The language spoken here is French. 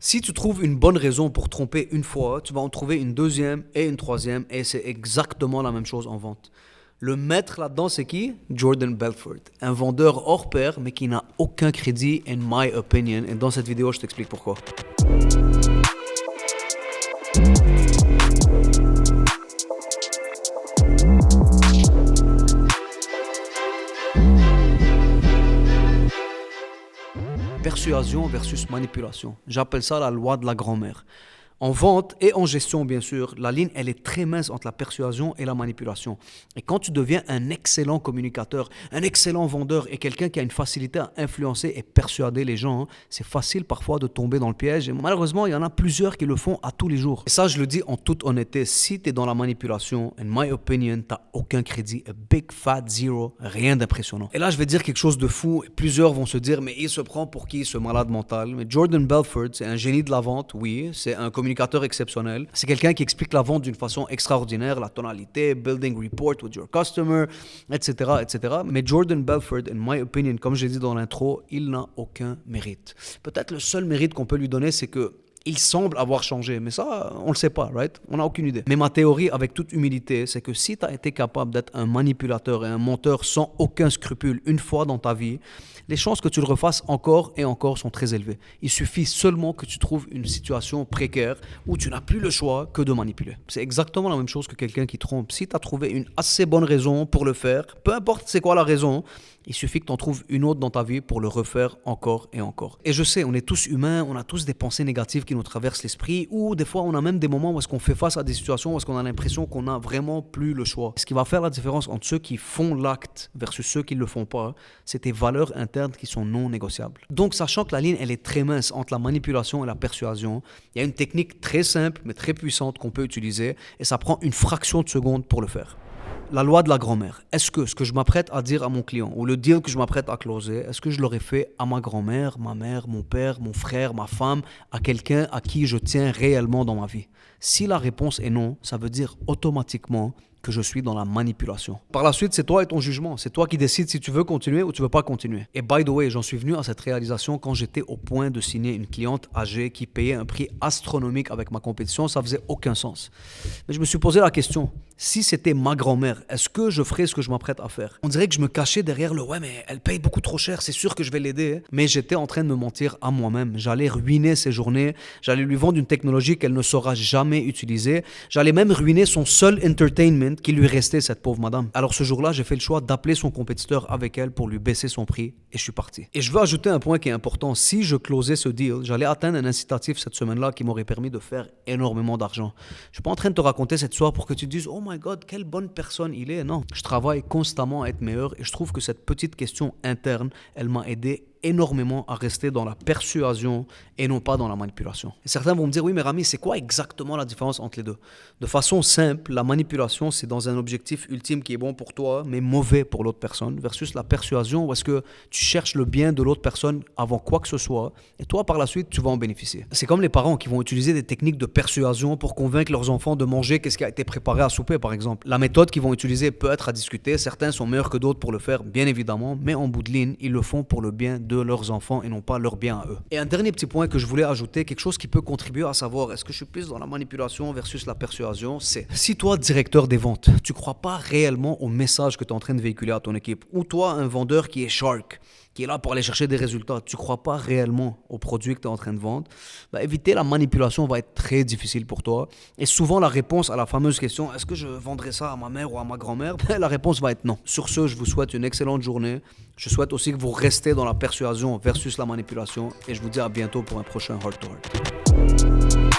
Si tu trouves une bonne raison pour tromper une fois, tu vas en trouver une deuxième et une troisième, et c'est exactement la même chose en vente. Le maître là-dedans, c'est qui? Jordan Belfort. Un vendeur hors pair, mais qui n'a aucun crédit, in my opinion. Et dans cette vidéo, je t'explique pourquoi. Persuasion versus manipulation. J'appelle ça la loi de la grand-mère. En vente et en gestion, bien sûr, la ligne, elle est très mince entre la persuasion et la manipulation. Et quand tu deviens un excellent communicateur, un excellent vendeur et quelqu'un qui a une facilité à influencer et persuader les gens, c'est facile parfois de tomber dans le piège. Et malheureusement, il y en a plusieurs qui le font à tous les jours. Et ça, je le dis en toute honnêteté, si tu es dans la manipulation, in my opinion, tu n'as aucun crédit. A big fat zero, rien d'impressionnant. Et là, je vais dire quelque chose de fou. Plusieurs vont se dire, mais il se prend pour qui, ce malade mental? Mais Jordan Belfort, c'est un génie de la vente, oui. C'est un communicateur exceptionnel. C'est quelqu'un qui explique la vente d'une façon extraordinaire, la tonalité, building report with your customer, etc., etc. Mais Jordan Belfort, in my opinion, comme j'ai dit dans l'intro, il n'a aucun mérite. Peut-être le seul mérite qu'on peut lui donner, c'est que il semble avoir changé, mais ça, on le sait pas, right? On n'a aucune idée. Mais ma théorie, avec toute humilité, c'est que si tu as été capable d'être un manipulateur et un menteur sans aucun scrupule une fois dans ta vie, les chances que tu le refasses encore et encore sont très élevées. Il suffit seulement que tu trouves une situation précaire où tu n'as plus le choix que de manipuler. C'est exactement la même chose que quelqu'un qui trompe. Si tu as trouvé une assez bonne raison pour le faire, peu importe c'est quoi la raison, il suffit que tu en trouves une autre dans ta vie pour le refaire encore et encore. Et je sais, on est tous humains, on a tous des pensées négatives qui nous traversent l'esprit, ou des fois on a même des moments où est-ce qu'on fait face à des situations où est-ce qu'on a l'impression qu'on n'a vraiment plus le choix. Ce qui va faire la différence entre ceux qui font l'acte versus ceux qui ne le font pas, c'est tes valeurs internes qui sont non négociables. Donc sachant que la ligne elle est très mince entre la manipulation et la persuasion, il y a une technique très simple mais très puissante qu'on peut utiliser et ça prend une fraction de seconde pour le faire. La loi de la grand-mère. Est-ce que ce que je m'apprête à dire à mon client ou le deal que je m'apprête à closer, est-ce que je l'aurais fait à ma grand-mère, ma mère, mon père, mon frère, ma femme, à quelqu'un à qui je tiens réellement dans ma vie? Si la réponse est non, ça veut dire automatiquement que je suis dans la manipulation. Par la suite, c'est toi et ton jugement. C'est toi qui décides si tu veux continuer ou tu veux pas continuer. Et by the way, j'en suis venu à cette réalisation quand j'étais au point de signer une cliente âgée qui payait un prix astronomique avec ma compétition. Ça faisait aucun sens. Mais je me suis posé la question, si c'était ma grand-mère, est-ce que je ferais ce que je m'apprête à faire? On dirait que je me cachais derrière le « ouais, mais elle paye beaucoup trop cher, c'est sûr que je vais l'aider ». Mais j'étais en train de me mentir à moi-même. J'allais ruiner ses journées. J'allais lui vendre une technologie qu'elle ne saura jamais utiliser. J'allais même ruiner son seul entertainment qui lui restait, cette pauvre madame. Alors ce jour-là, j'ai fait le choix d'appeler son compétiteur avec elle pour lui baisser son prix et je suis parti. Et je veux ajouter un point qui est important. Si je closais ce deal, j'allais atteindre un incitatif cette semaine-là qui m'aurait permis de faire énormément d'argent. Je suis pas en train de te raconter cette histoire pour que tu te dises « Oh my God, quelle bonne personne il est ». Non, je travaille constamment à être meilleur et je trouve que cette petite question interne, elle m'a aidé énormément à rester dans la persuasion et non pas dans la manipulation. Et certains vont me dire, oui mais Rami, c'est quoi exactement la différence entre les deux? De façon simple, la manipulation, c'est dans un objectif ultime qui est bon pour toi, mais mauvais pour l'autre personne, versus la persuasion, où est-ce que tu cherches le bien de l'autre personne avant quoi que ce soit, et toi par la suite, tu vas en bénéficier. C'est comme les parents qui vont utiliser des techniques de persuasion pour convaincre leurs enfants de manger qu'est-ce qui a été préparé à souper, par exemple. La méthode qu'ils vont utiliser peut être à discuter, certains sont meilleurs que d'autres pour le faire, bien évidemment, mais en bout de ligne, ils le font pour le bien de leurs enfants et non pas leur bien à eux. Et un dernier petit point que je voulais ajouter, quelque chose qui peut contribuer à savoir est-ce que je suis plus dans la manipulation versus la persuasion, c'est si toi, directeur des ventes, tu crois pas réellement au message que tu es en train de véhiculer à ton équipe, ou toi, un vendeur qui est shark, qui est là pour aller chercher des résultats, tu crois pas réellement au produit que tu es en train de vendre, éviter la manipulation va être très difficile pour toi. Et souvent, la réponse à la fameuse question, est-ce que je vendrais ça à ma mère ou à ma grand-mère? La réponse va être non. Sur ce, je vous souhaite une excellente journée. Je souhaite aussi que vous restez dans la persuasion versus la manipulation. Et je vous dis à bientôt pour un prochain Heart to Heart.